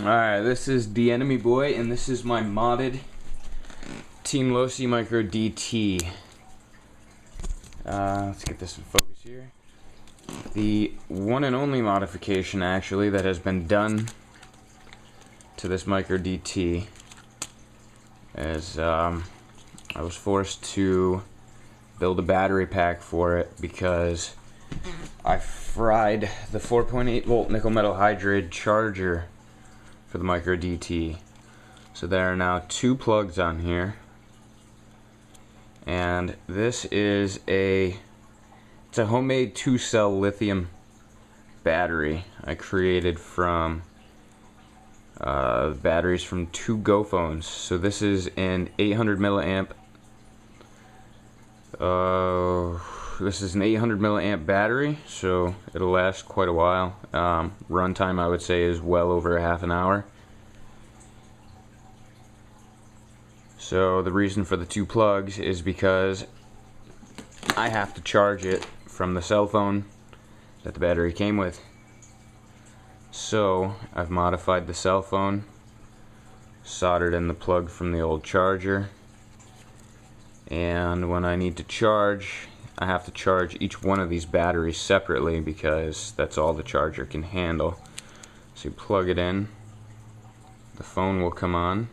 Alright, this is the Enemy Boy, and this is my modded Team Losi Micro DT. Let's get this in focus here. The one and only modification, actually, that has been done to this Micro DT is I was forced to build a battery pack for it because I fried the 4.8 volt nickel metal hydride charger for the Micro DT. So there are now two plugs on here, and this is it's a homemade 2-cell lithium battery I created from batteries from two Go phones. So this is an 800 milliamp this is an 800 milliamp battery, so it'll last quite a while. Runtime, I would say, is well over half an hour. So the reason for the two plugs is because I have to charge it from the cell phone that the battery came with. So I've modified the cell phone, soldered in the plug from the old charger, and when I need to charge, I have to charge each one of these batteries separately because that's all the charger can handle. So you plug it in, the phone will come on,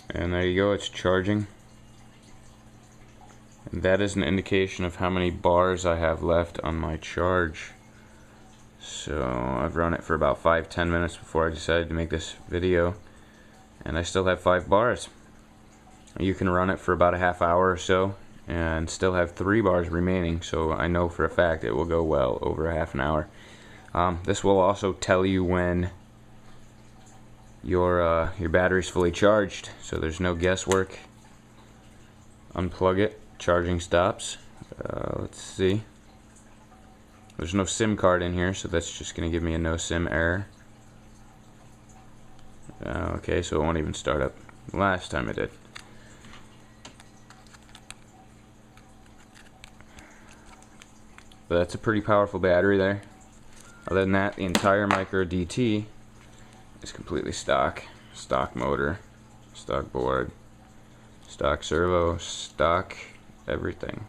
and there you go, it's charging. And that is an indication of how many bars I have left on my charge. So I've run it for about 5-10 minutes before I decided to make this video, and I still have 5 bars. You can run it for about a half hour or so and still have 3 bars remaining, so I know for a fact it will go well over a half an hour. This will also tell you when your battery's fully charged, so there's no guesswork. Unplug it, charging stops. Let's see. There's no SIM card in here, so that's just going to give me a no SIM error. Okay, so it won't even start up. Last time it did. But that's a pretty powerful battery there. Other than that, the entire Micro DT is completely stock. Stock motor, stock board, stock servo, stock everything.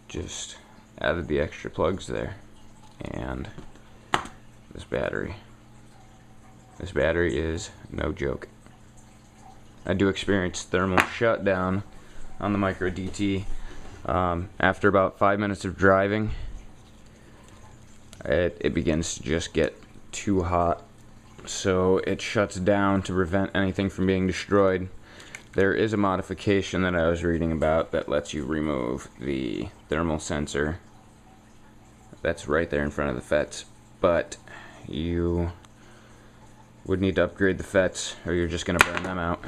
Just added the extra plugs there, and this battery is no joke. I do experience thermal shutdown on the Micro DT. After about 5 minutes of driving, it begins to just get too hot, so it shuts down to prevent anything from being destroyed. There is a modification that I was reading about that lets you remove the thermal sensor that's right there in front of the FETs, but you would need to upgrade the FETs or you're just going to burn them out.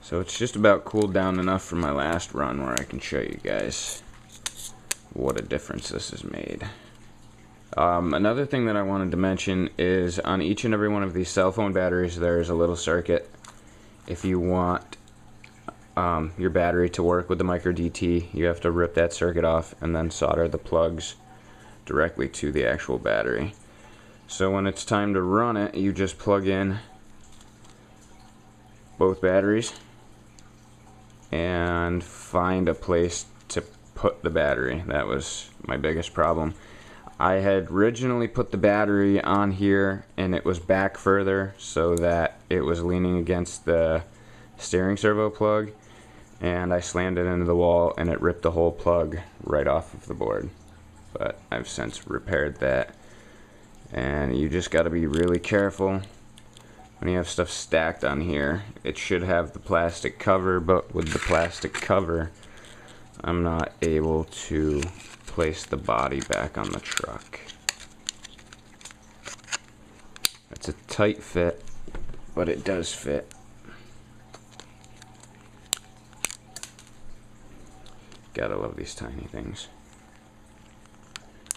So it's just about cooled down enough from my last run where I can show you guys what a difference this has made. Another thing that I wanted to mention is on each and every one of these cell phone batteries there is a little circuit. If you want your battery to work with the Micro DT, you have to rip that circuit off and then solder the plugs directly to the actual battery. So when it's time to run it, you just plug in both batteries and find a place to put the battery. That was my biggest problem. I had originally put the battery on here and it was back further so that it was leaning against the steering servo plug, and I slammed it into the wall and it ripped the whole plug right off of the board. But I've since repaired that, and you just got to be really careful when you have stuff stacked on here. It should have the plastic cover, but with the plastic cover I'm not able to place the body back on the truck. It's a tight fit, but it does fit. Gotta love these tiny things.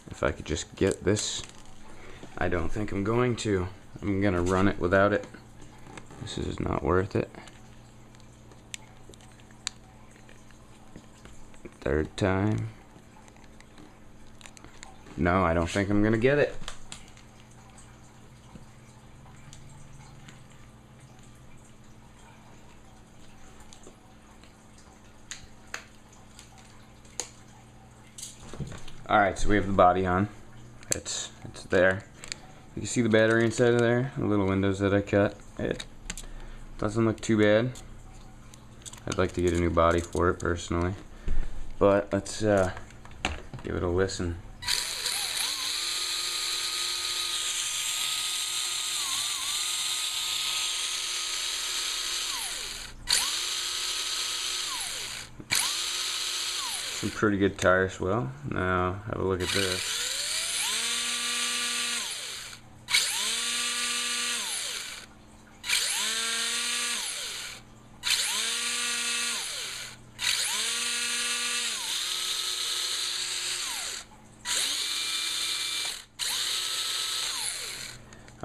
If I could just get this, I don't think I'm going to. I'm gonna run it without it. This is not worth it. Third time. No, I don't think I'm gonna get it. Alright, so we have the body on. It's there. You can see the battery inside of there, the little windows that I cut. It doesn't look too bad. I'd like to get a new body for it personally. But let's give it a listen. Some pretty good tire swell. Now have a look at this.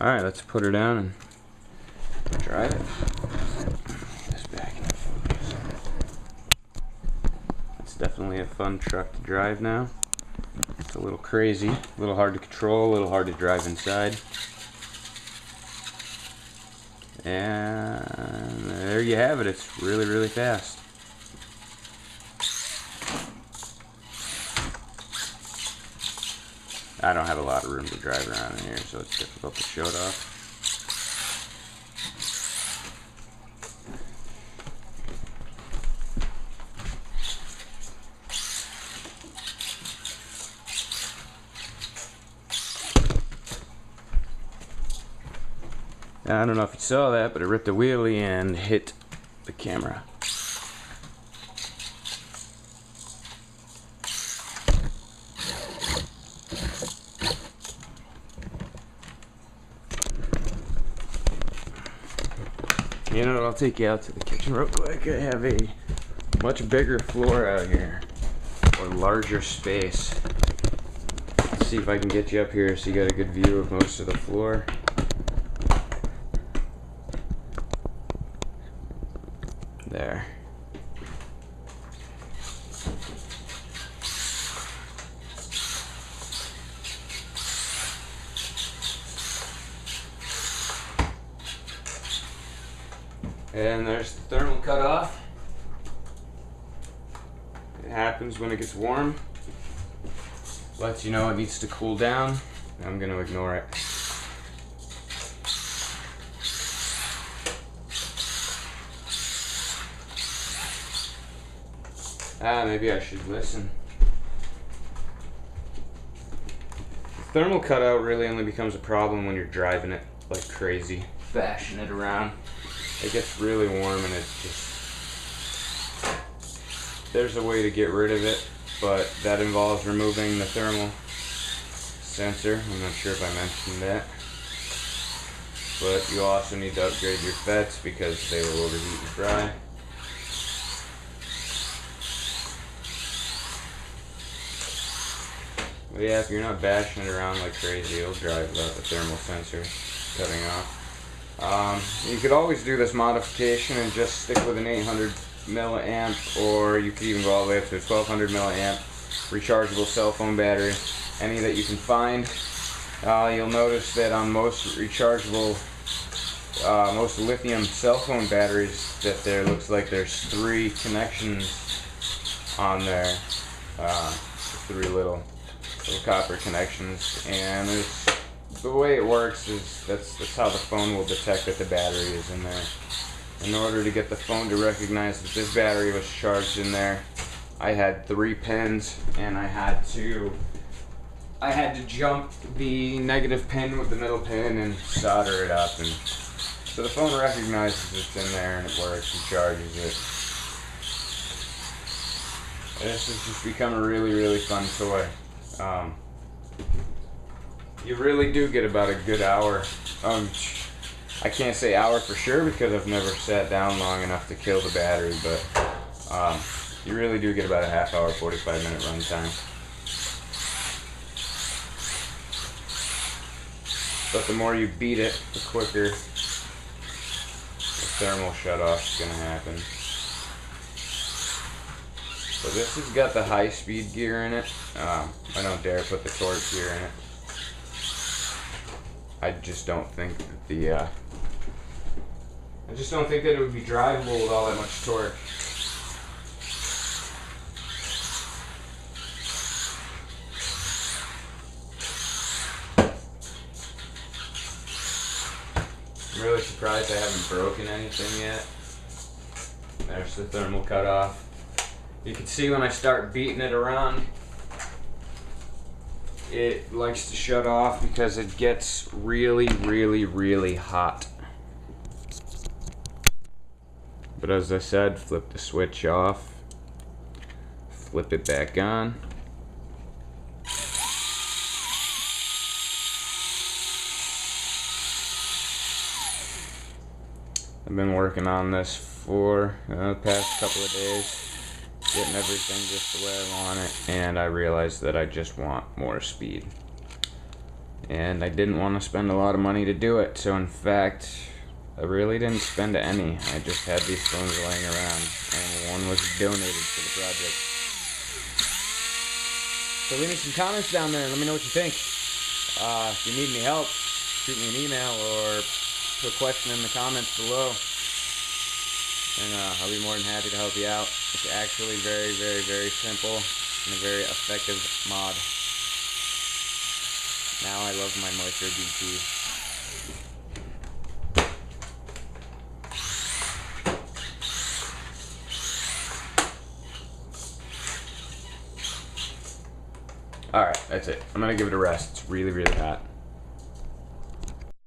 Alright, let's put her down and drive it. This back in focus. It's definitely a fun truck to drive now. It's a little crazy, a little hard to control, a little hard to drive inside. And there you have it. It's really, really fast. I don't have a lot of room to drive around in here, so it's difficult to show it off. Now, I don't know if you saw that, but it ripped a wheelie and hit the camera. You know what, I'll take you out to the kitchen real quick. I have a much bigger floor out here, or larger space. Let's see if I can get you up here so you got a good view of most of the floor. There. And there's the thermal cutoff. It happens when it gets warm. Lets you know it needs to cool down. I'm going to ignore it. Maybe I should listen. The thermal cutout really only becomes a problem when you're driving it like crazy, bashing it around. It gets really warm and it's just... There's a way to get rid of it, but that involves removing the thermal sensor. I'm not sure if I mentioned that. But you also need to upgrade your FETs because they will overheat and fry. But yeah, if you're not bashing it around like crazy, it'll drive without the thermal sensor cutting off. You could always do this modification and just stick with an 800 milliamp, or you could even go all the way up to a 1200 milliamp rechargeable cell phone battery, any that you can find. You'll notice that on most rechargeable, most lithium cell phone batteries, that there looks like there's 3 connections on there, 3 little copper connections, and the way it works is that's how the phone will detect that the battery is in there. In order to get the phone to recognize that this battery was charged in there, I had 3 pins, and I had to jump the negative pin with the middle pin and solder it up, and so the phone recognizes it's in there and it works and charges it. This has just become a really, really fun toy. You really do get about a good hour. I can't say hour for sure because I've never sat down long enough to kill the battery, but you really do get about a half hour, 45-minute run time. But the more you beat it, the quicker the thermal shut off is going to happen. So this has got the high speed gear in it. I don't dare put the torque gear in it. I just don't think that it would be drivable with all that much torque. I'm really surprised I haven't broken anything yet. There's the thermal cutoff. You can see when I start beating it around, it likes to shut off because it gets really, really, really hot. But as I said, flip the switch off, flip it back on. I've been working on this for the past couple of days, getting everything just the way I want it, and I realized that I just want more speed. And I didn't want to spend a lot of money to do it, so in fact, I really didn't spend any. I just had these phones laying around, and one was donated for the project. So leave me some comments down there and let me know what you think. If you need any help, shoot me an email or put a question in the comments below, and I'll be more than happy to help you out. It's actually very, very, very simple and a very effective mod. Now I love my Micro DT. Alright, that's it. I'm gonna give it a rest. It's really, really hot.